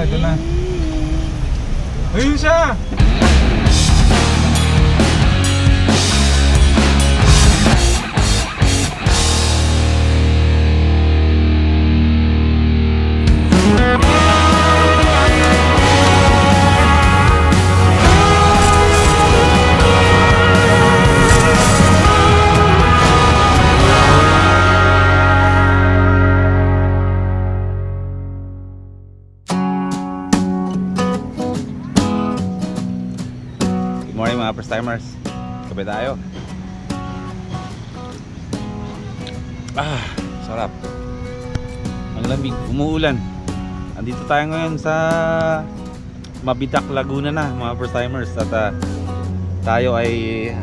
ito na. Ayun siya! Good morning mga first timers. Kape tayo. Sarap. Ang lamig, umuulan. Andito tayo ngayon sa Mabitak, Laguna na mga first timers. At tayo ay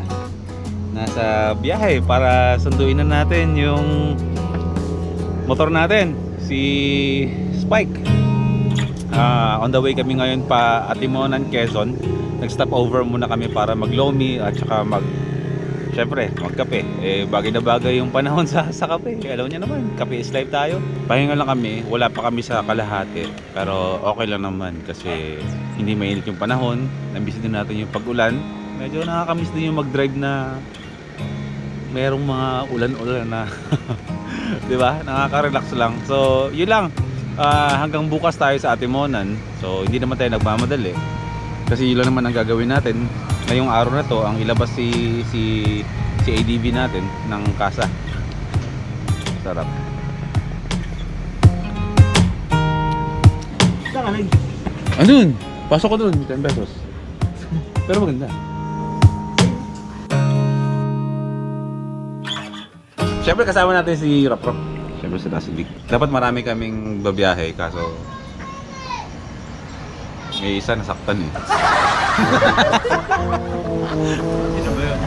nasa biyahe para sunduin na natin yung motor natin, si Spike. On the way kami ngayon pa Atimonan, Quezon. Nag-stop over muna kami para mag-lomi at saka syempre, magkape. Bagay na bagay yung panahon sa kape. Alam niyo naman, kape is life tayo. Pahinga lang kami, wala pa kami sa kalahati. Pero okay lang naman kasi hindi mainit yung panahon. Namiss din natin yung pag-ulan. Medyo nakakamiss din yung mag-drive na merong mga ulan-ulan na di ba? Nakaka-relax lang. So, yun lang. Hanggang bukas tayo sa Atimonan. So, hindi naman tayo nagmamadali. Kasi yun lang naman ang gagawin natin. Ngayong araw na to, ang ilabas si ADV natin ng kasa. Sarap. Saan ka lang? Andun! Pasok ko dun, 10 pesos. Pero maganda. Siyempre kasama natin si Rap. Siyempre si Vic. Dapat marami kaming babiyahe kaso may isa nasaktan eh.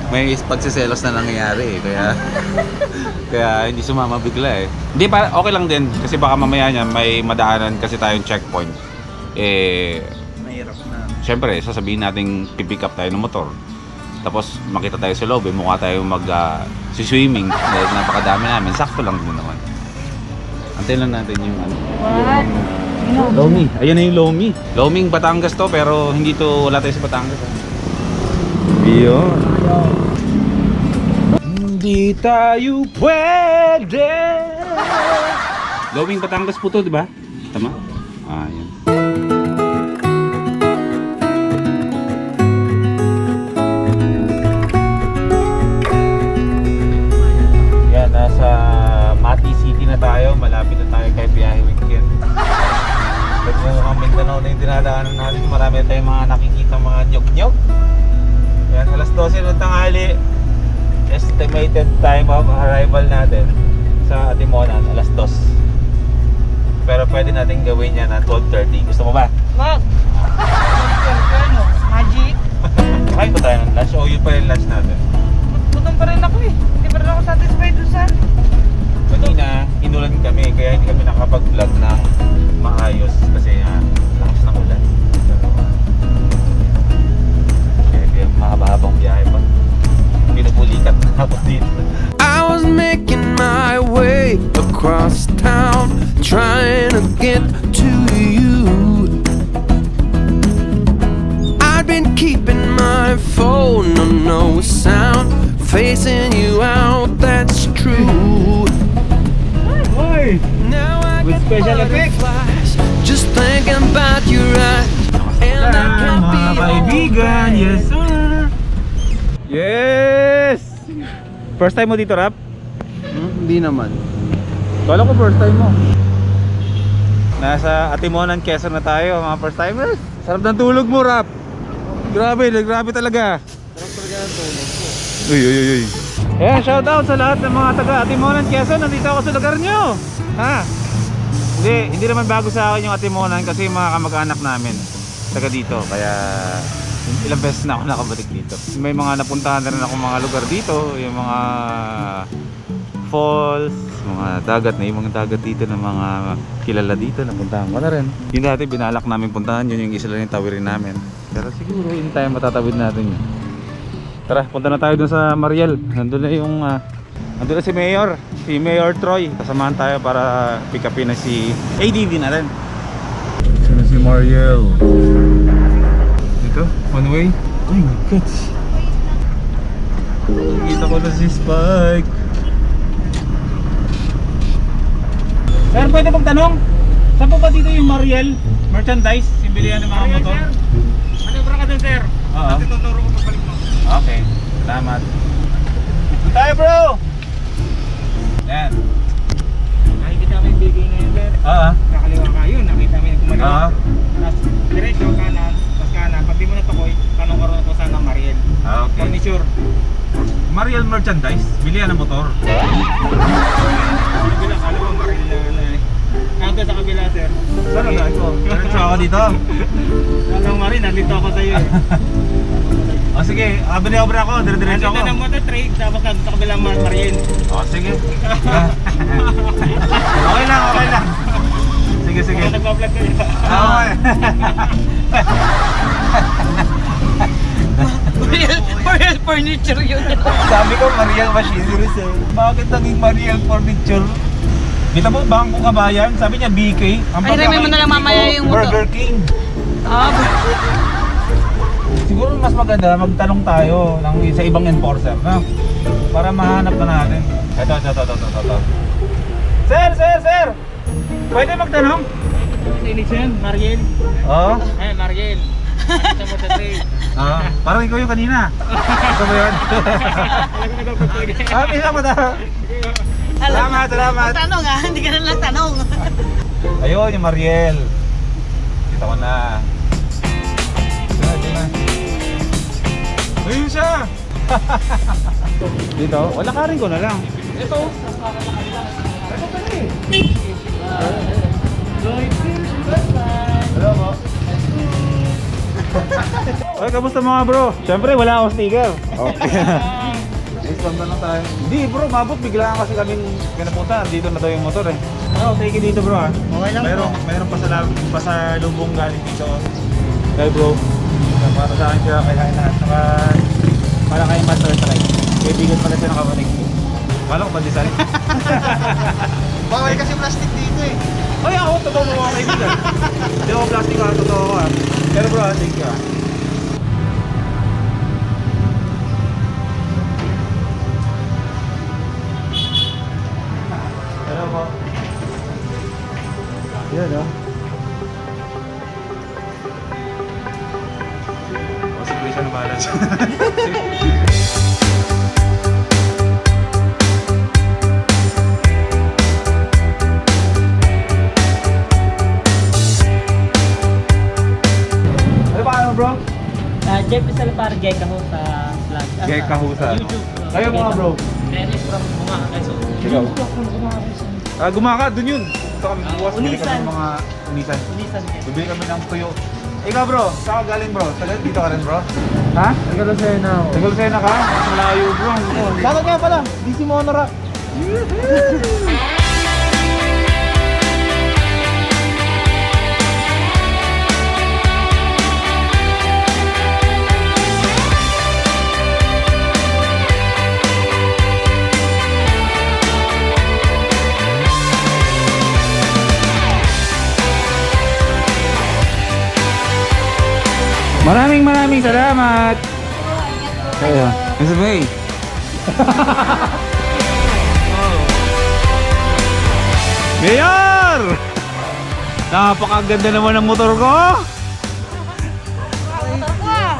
May pagsiselos na nangyayari eh. Kaya hindi sumama bigla eh. Hindi pa okay lang din kasi baka mamaya niya may madaanan kasi tayong checkpoint. Mahirap na. Siyempre sasabihin nating pipick up tayo ng motor. Tapos makita tayo sa loob, mukha tayo swimming dahil napakadami namin. Sakto lang din naman. Antayin lang natin yung What? Lomi. Ayan na yung Lomi. Loming Batangas to pero hindi to, wala tayo sa Batangas. Yun. Hindi tayo pwede. Loming Batangas po to, di ba? Tama? Yan. Yan, nasa Mati City na tayo. Malapit na tayo kay Biyahe Weekend. Pag mukhang Mindanao na yung dinadaanan natin, marami tayong mga nakikita mga nyog-nyog. Yan, alas 12 ng tanghali. Estimated time of arrival natin sa Atimonan, alas 2. Pero pwede natin gawin yan na 12:30. Gusto mo ba? Wag! Ano? Magic? Kain ba tayo ng lunch o yun pa yung lunch natin? Gutom pa rin ako eh. Hindi pa rin ako satisfied doon sa... Kanina, inulan kami kaya hindi kami nakapag-vlog ng maayos kasi lakas ng ulan. Kaya mahaba-habang biyahe pa. Pinupulikat na ako dito. I was making my way across town, trying to get to you. I'd been keeping my phone on no sound, facing you out, that's true. Hoy! Now I With get special effects. butterflies just thinking about your eyes, and I can't be Mga kaibigan, alright. yes sir! Yes! First time mo dito, Rap? Hindi naman. Kala ko first time mo. Nasa Atimonan, Quezon na tayo, mga first timers. Sarap ng tulog mo, Rap. Grabe talaga. Sarap talaga ng tulog ko. Uy. Ayan, shout out sa lahat ng mga taga Atimonan, Quezon. Nandito ako sa lugar nyo. Ha? Hindi naman bago sa akin yung Atimonan kasi mga kamag-anak namin taga dito. Kaya ilang beses na ako nakabalik dito. May mga napuntahan na rin ako mga lugar dito. Yung mga falls, mga dagat na yung mga dagat dito na mga kilala dito. Napuntahan ko na rin. Yung dati binalak namin puntahan yun yung isa lang yung tawirin namin. Pero siguro in time matatawid natin yun. Tara, punta na tayo dun sa Mariel. Nandun na yung nandun na si Mayor Troy. Kasamahan tayo para pick upin na si ADV natin. Ito na si Mariel. Dito, one way. Oh my God. Nakikita ko na si Spike. Sir, pwede pong tanong? Saan po ba dito yung Mariel? Merchandise? Simbilihan ng mga motor? Manobra ka dun, sir. Oo. At tuturo ko pagbalik mo. Okay, salamat. Doon tayo, bro! Yan. Nakikita mo yung bigay ngayon, sir. Oo. Kakaliwa ka yun, nakita mo yung Oo. gumalaw. Tapos diretso, kanan, tapos kanan. Pag di mo natukoy, tanong ka rin kung saan ang Mariel. Okay. Furniture. Mariel merchandise? Bilihan ng motor? Sa kabila, kala mo Mariel na ano eh. Nandun sa kabila, sir. Saan na ito? Diretso ako dito. Kala mo Mariel, nandito ako sa'yo eh. O sige, abri-abri ako, dire-diretso ako. Nandito na motor trade, tapos nandun sa kabila Mariel. O sige. Okay lang, okay lang. Sige, sige. Kaya nagpa-vlog ko yun. Okay. Mariel furniture yun. Sabi ko Mariel Machineries eh. Bakit naging Mariel Furniture? Kita mo, Bangko Kabayan, sabi niya BK. Ang Ay, remin mo na lang mamaya yung motor. Burger King. Ah, Siguro mas maganda magtanong tayo sa ibang enforcer na para mahanap na natin. Ito. Sir! Pwede magtanong? Sinis yan, Mariel. Oo. Ay, Mariel. Sa motor trade. Parang ikaw yung kanina. Ito ba yun? Alam ko nagpapagpag. Pisa mo na. Salamat. tanong ah, hindi ka na lang tanong. Ayun, yung Mariel. Kita ko na. Ito na. Ayun siya! Dito, wala ka rin ko na lang. Ito. Hello po. Oy, kamusta mga bro? Siyempre, wala akong sticker. Okay. Isang na tayo. Hindi bro, mabot. Biglaan kasi kaming pinapunta. Dito na daw yung motor eh. Oh, take it dito bro ah. Okay lang Mayroon pa sa lubong galing dito. Dahil bro, para sa akin siya kaya lahat. Para kay Master Strike. Kaibigan pala siya ng kapatid ko. Kala ko ba design? Bawal kasi plastic dito eh. Ay ako, totoo mo mga kaibigan. Hindi ako plastic ah, totoo ko ah. Pero bro, thank you ah. Hello po. Yan ah. O, sige siya ng balance. Ano ba ano bro? Jeff Isal para Jeka ho sa vlog. Jeka ho sa ano? YouTube. Kayo mga bro? Dennis from Bunga, Quezon. Ikaw? Gumaka, dun yun. Ito kami bukas, bili kami Unisan. ng mga unisan. Unisan Quezon. Bibili kami ng tuyo. Ikaw bro, saan ka galing bro? Tagal dito ka rin bro? Ha? Nagkalasena ako. Tagal-sena ka? Mas malayo bro. Bakit nga pala? DC Monora. Maraming salamat. Kaya, Mr. May. Mayor! Napakaganda naman ng motor ko.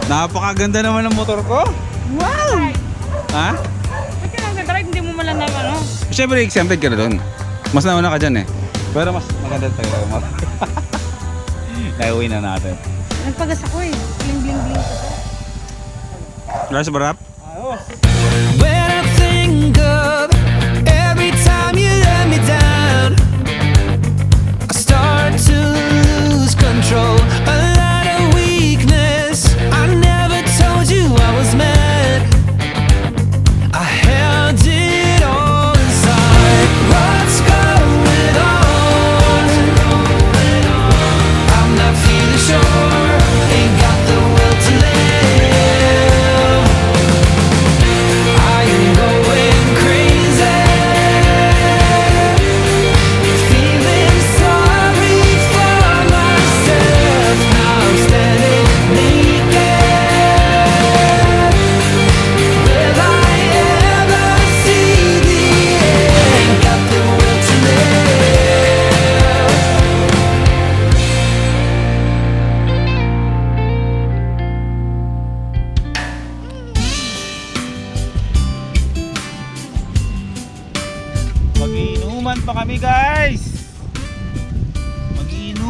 Napakaganda naman ng motor ko. Wow! Ha? Ba't ka nang drive? Hindi mo malang na ano? Siyempre, exempted ka na doon. Mas nauna ka dyan eh. Pero mas maganda tayo. Nauwi na natin. Nagpagas ako eh. Bling bling bling. Guys, barap? When I think of every time you let me down, I start to lose control. A lot of weakness. I never told you I was mad. I held it all inside. What's going on? I'm not feeling sure. Ain't got the will to live. I am going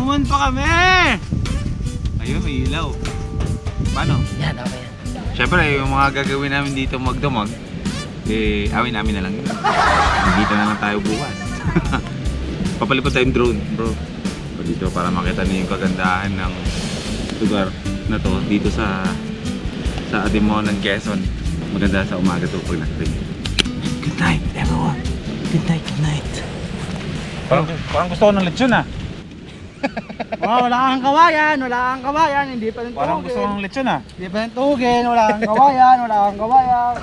Dumon pa kami! Ayun, may ilaw. Paano? Yan, okay yan. Siyempre, yung mga gagawin namin dito magdamag, eh, awin namin na lang yun. Magkita na lang tayo bukas. Papalipad tayong drone, bro. Dito para makita niyo yung kagandahan ng lugar na to dito sa Adimonan, Quezon. Maganda sa umaga to pag nakating. Good night, everyone. Good night, good night. Parang gusto ko ng lechon ah. Wow, wala kang kawayan, wala kang kawayan, hindi pa rin Parang gusto ko ng lechon ah. Hindi pa rin tugin, wala kang kawayan, wala kang kawayan.